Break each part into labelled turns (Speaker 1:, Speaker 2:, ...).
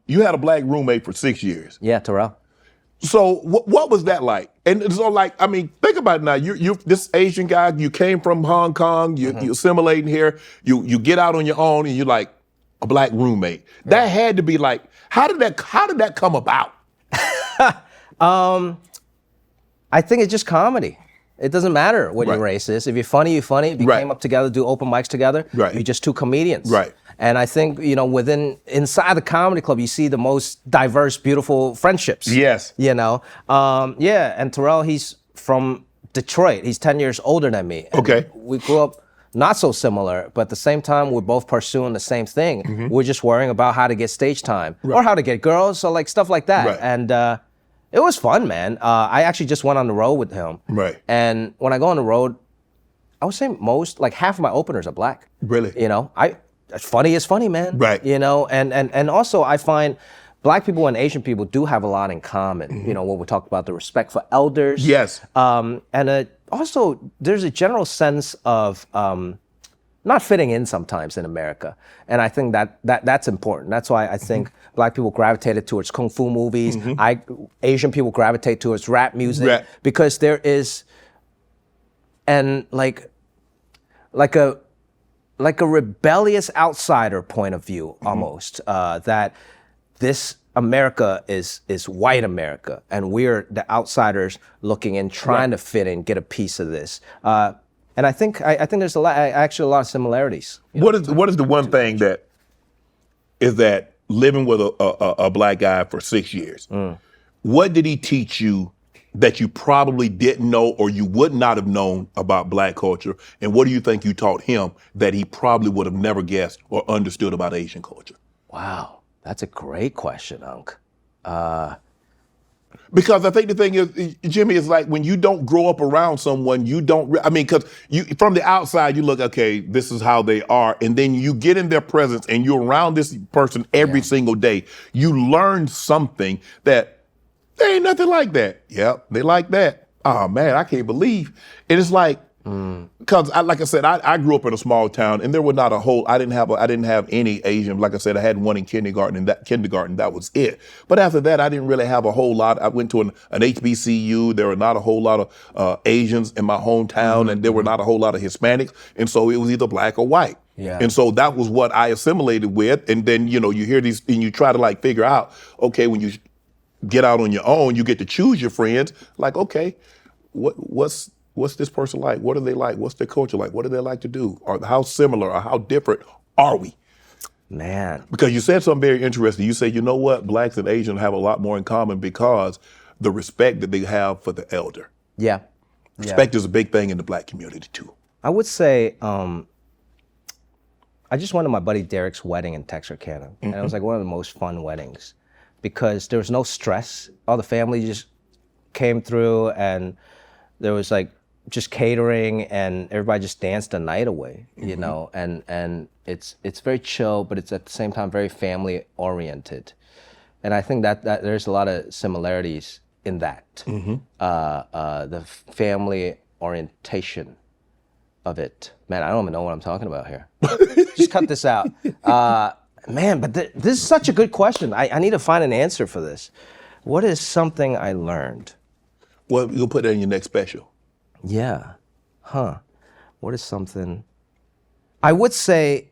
Speaker 1: you had a black roommate for 6 years.
Speaker 2: Yeah, Terrell.
Speaker 1: So what was that like? And so like, I mean, think about it now. You this Asian guy, you came from Hong Kong, you assimilating here, you get out on your own and you're like a black roommate. That had to be like, how did that come about?
Speaker 2: I think it's just comedy. It doesn't matter what your race is. If you're funny, you're funny. If you came up together, do open mics together, you're just two comedians.
Speaker 1: Right.
Speaker 2: And I think, you know, inside the comedy club, you see the most diverse, beautiful friendships.
Speaker 1: Yes.
Speaker 2: You know? And Terrell, he's from Detroit. He's 10 years older than me. And
Speaker 1: okay.
Speaker 2: We grew up not so similar, but at the same time, we're both pursuing the same thing. We're just worrying about how to get stage time or how to get girls, so like stuff like that. And it was fun, man. I actually just went on the road with him.
Speaker 1: Right.
Speaker 2: And when I go on the road, I would say half of my openers are black.
Speaker 1: Really?
Speaker 2: You know, funny is funny, man.
Speaker 1: Right.
Speaker 2: You know, and also I find black people and Asian people do have a lot in common. You know, when we talk about the respect for elders.
Speaker 1: Yes.
Speaker 2: And also there's a general sense of not fitting in sometimes in America. And I think that's important. That's why I think black people gravitated towards kung fu movies. Asian people gravitate towards rap music because there is like a rebellious outsider point of view almost, that this America is white America and we're the outsiders looking in, trying to fit in, get a piece of this. And I think there's actually a lot of similarities.
Speaker 1: What is the one thing that living with a black guy for 6 years? What did he teach you that you probably didn't know or you would not have known about black culture? And what do you think you taught him that he probably would have never guessed or understood about Asian culture?
Speaker 2: Wow, that's a great question, Unc.
Speaker 1: Because I think the thing is, Jimmy, is like when you don't grow up around someone, you don't, because from the outside, you look, okay, this is how they are. And then you get in their presence and you're around this person every single day. You learn something that there ain't nothing like that. Yep, they like that. Oh man, I can't believe. And it's like, because like I said, I grew up in a small town and there were not I didn't have any Asian. Like I said, I had one in kindergarten and that was it. But after that, I didn't really have a whole lot. I went to an HBCU. There were not a whole lot of Asians in my hometown and there were not a whole lot of Hispanics. And so it was either black or white.
Speaker 2: Yeah.
Speaker 1: And so that was what I assimilated with. And then, you know, you hear these and you try to like figure out, okay, when you get out on your own, you get to choose your friends. Like, okay, what's this person like? What are they like? What's their culture like? What do they like to do? Or how similar or how different are we?
Speaker 2: Man.
Speaker 1: Because you said something very interesting. You said, you know what? Blacks and Asians have a lot more in common because the respect that they have for the elder.
Speaker 2: Yeah.
Speaker 1: Respect is a big thing in the black community too.
Speaker 2: I would say, I just went to my buddy Derek's wedding in Texarkana. And it was like one of the most fun weddings because there was no stress. All the family just came through and there was like just catering and everybody just danced the night away, you know, and it's very chill, but it's at the same time very family oriented. And I think that there's a lot of similarities in that, the family orientation of it. Man, I don't even know what I'm talking about here. Just cut this out. Man, but this is such a good question. I need to find an answer for this. What is something I learned?
Speaker 1: Well, you'll put that in your next special.
Speaker 2: Yeah. What is something? I would say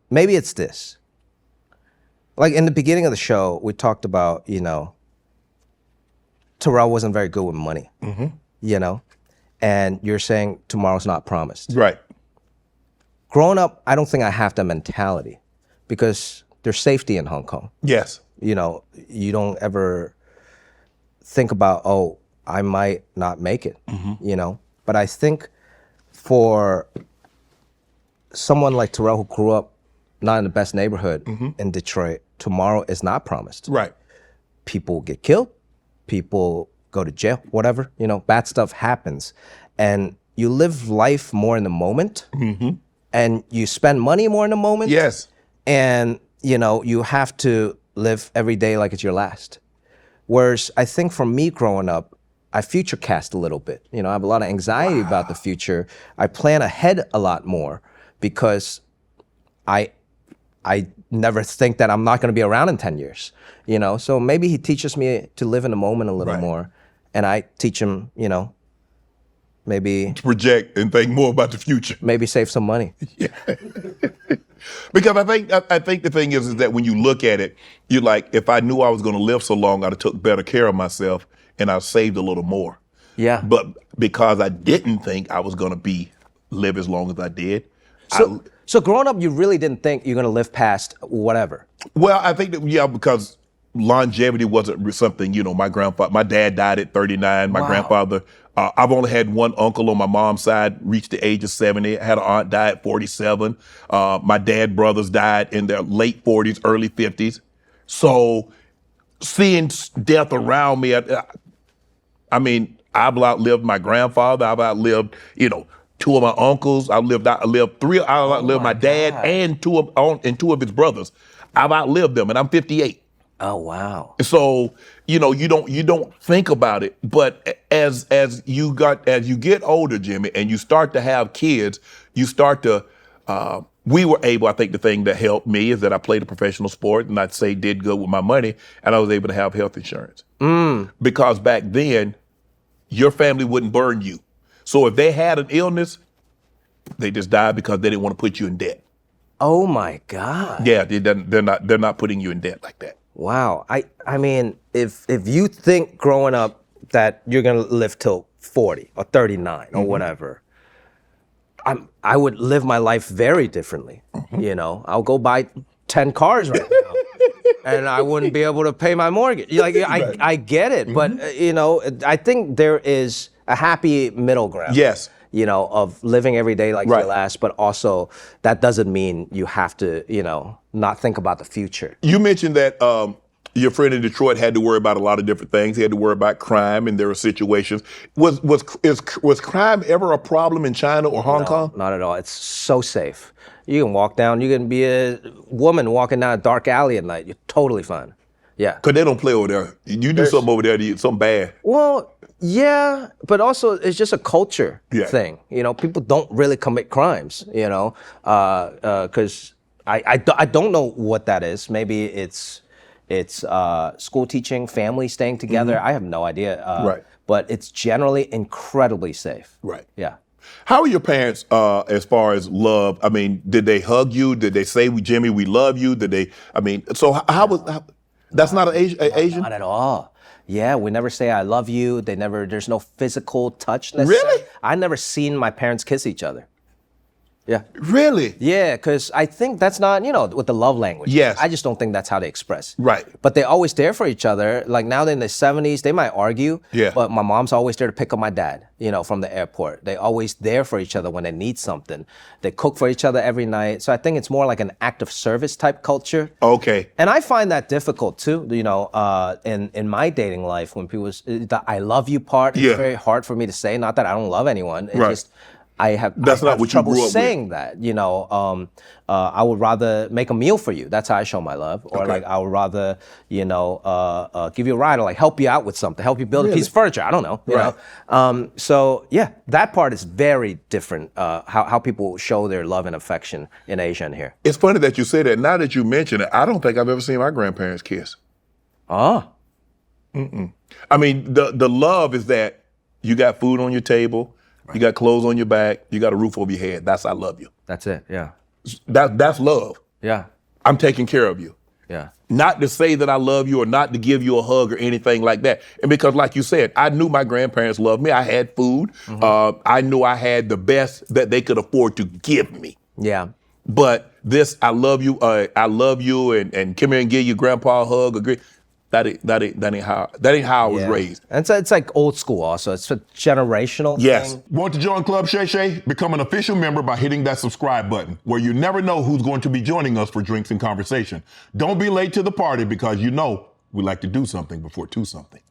Speaker 2: maybe it's this. Like in the beginning of the show, we talked about, you know, Terrell wasn't very good with money, you know, and you're saying tomorrow's not promised.
Speaker 1: Right.
Speaker 2: Growing up, I don't think I have that mentality because there's safety in Hong Kong.
Speaker 1: Yes.
Speaker 2: You know, you don't ever think about, oh, I might not make it, you know? But I think for someone like Terrell who grew up not in the best neighborhood in Detroit, tomorrow is not promised.
Speaker 1: Right.
Speaker 2: People get killed, people go to jail, whatever, you know, bad stuff happens. And you live life more in the moment and you spend money more in the moment.
Speaker 1: Yes.
Speaker 2: And, you know, you have to live every day like it's your last. Whereas I think for me growing up, I future cast a little bit. You know, I have a lot of anxiety about the future. I plan ahead a lot more because I I never think that I'm not going to be around in 10 years, you know? So maybe he teaches me to live in the moment a little more, and I teach him, you know, maybe
Speaker 1: to project and think more about the future.
Speaker 2: Maybe save some money.
Speaker 1: Yeah. Because I think the thing is that when you look at it, you're like, if I knew I was going to live so long, I'd have took better care of myself and I saved a little more.
Speaker 2: Yeah.
Speaker 1: But because I didn't think I was going to live as long as I did.
Speaker 2: So growing up, you really didn't think you're going to live past whatever.
Speaker 1: Well, I think that, because longevity wasn't something, you know, my dad died at 39. My grandfather, I've only had one uncle on my mom's side reach the age of 70. I had an aunt die at 47. My dad brothers died in their late 40s, early 50s. So seeing death around me, I mean, I've outlived my grandfather. I've outlived, you know, two of my uncles. I outlived my dad and two of his brothers. I've outlived them, and I'm 58.
Speaker 2: Oh, wow.
Speaker 1: So, you know, you don't think about it, but as you get older, Jimmy, and you start to have kids, you start to we were able, I think the thing that helped me is that I played a professional sport and I'd say did good with my money, and I was able to have health insurance. Because back then, your family wouldn't burn you. So if they had an illness, they just died because they didn't want to put you in debt.
Speaker 2: Oh my God.
Speaker 1: Yeah, they're not putting you in debt like that.
Speaker 2: Wow. I mean, if you think growing up that you're gonna live till 40 or 39 or whatever, I would live my life very differently. You know, I'll go buy 10 cars right now. And I wouldn't be able to pay my mortgage. Like, I get it, but you know, I think there is a happy middle ground.
Speaker 1: Yes.
Speaker 2: You know, of living every day like your last, but also that doesn't mean you have to, you know, not think about the future.
Speaker 1: You mentioned that your friend in Detroit had to worry about a lot of different things. He had to worry about crime, and there were situations. Was crime ever a problem in China or Hong Kong?
Speaker 2: Not at all. It's so safe. You can walk down. You can be a woman walking down a dark alley at night. You're totally fine. Yeah.
Speaker 1: Because they don't play over there. You do something over there, something bad.
Speaker 2: Well, yeah, but also it's just a culture thing. You know, people don't really commit crimes, you know, because I don't know what that is. Maybe it's school teaching, family staying together. I have no idea. But it's generally incredibly safe.
Speaker 1: Right.
Speaker 2: Yeah.
Speaker 1: How are your parents as far as love? I mean, did they hug you? Did they say, Jimmy, we love you? Did they, I mean, so that's not an Asian?
Speaker 2: Not at all. Yeah, we never say I love you. There's no physical touch necessarily.
Speaker 1: Really?
Speaker 2: I never seen my parents kiss each other. Yeah.
Speaker 1: Really?
Speaker 2: Yeah, because I think that's not, you know, with the love language.
Speaker 1: Yes.
Speaker 2: I just don't think that's how they express.
Speaker 1: Right.
Speaker 2: But they're always there for each other. Like now they're in their 70s, they might argue.
Speaker 1: Yeah.
Speaker 2: But my mom's always there to pick up my dad, you know, from the airport. They're always there for each other when they need something. They cook for each other every night. So I think it's more like an act of service type culture.
Speaker 1: Okay.
Speaker 2: And I find that difficult too, you know, in my dating life when people, the I love you part, it's very hard for me to say. Not that I don't love anyone. It's just, I have trouble saying that, you know. I would rather make a meal for you. That's how I show my love. Or like I would rather, you know, give you a ride or like help you out with something, help you build a piece of furniture. I don't know, you know. So yeah, that part is very different. How people show their love and affection in Asia and here.
Speaker 1: It's funny that you say that. Now that you mention it, I don't think I've ever seen my grandparents kiss.
Speaker 2: Oh.
Speaker 1: I mean, the love is that you got food on your table. You got clothes on your back. You got a roof over your head. That's I love you.
Speaker 2: That's it. Yeah.
Speaker 1: That's love.
Speaker 2: Yeah.
Speaker 1: I'm taking care of you.
Speaker 2: Yeah.
Speaker 1: Not to say that I love you or not to give you a hug or anything like that. And because like you said, I knew my grandparents loved me. I had food. I knew I had the best that they could afford to give me.
Speaker 2: Yeah.
Speaker 1: But this, I love you, and come here and give your grandpa a hug. Agree. That ain't how I was raised.
Speaker 2: And it's like old school also. It's a generational thing.
Speaker 1: Want to join Club Shay Shay? Become an official member by hitting that subscribe button, where you never know who's going to be joining us for drinks and conversation. Don't be late to the party because you know we like to do something before two something.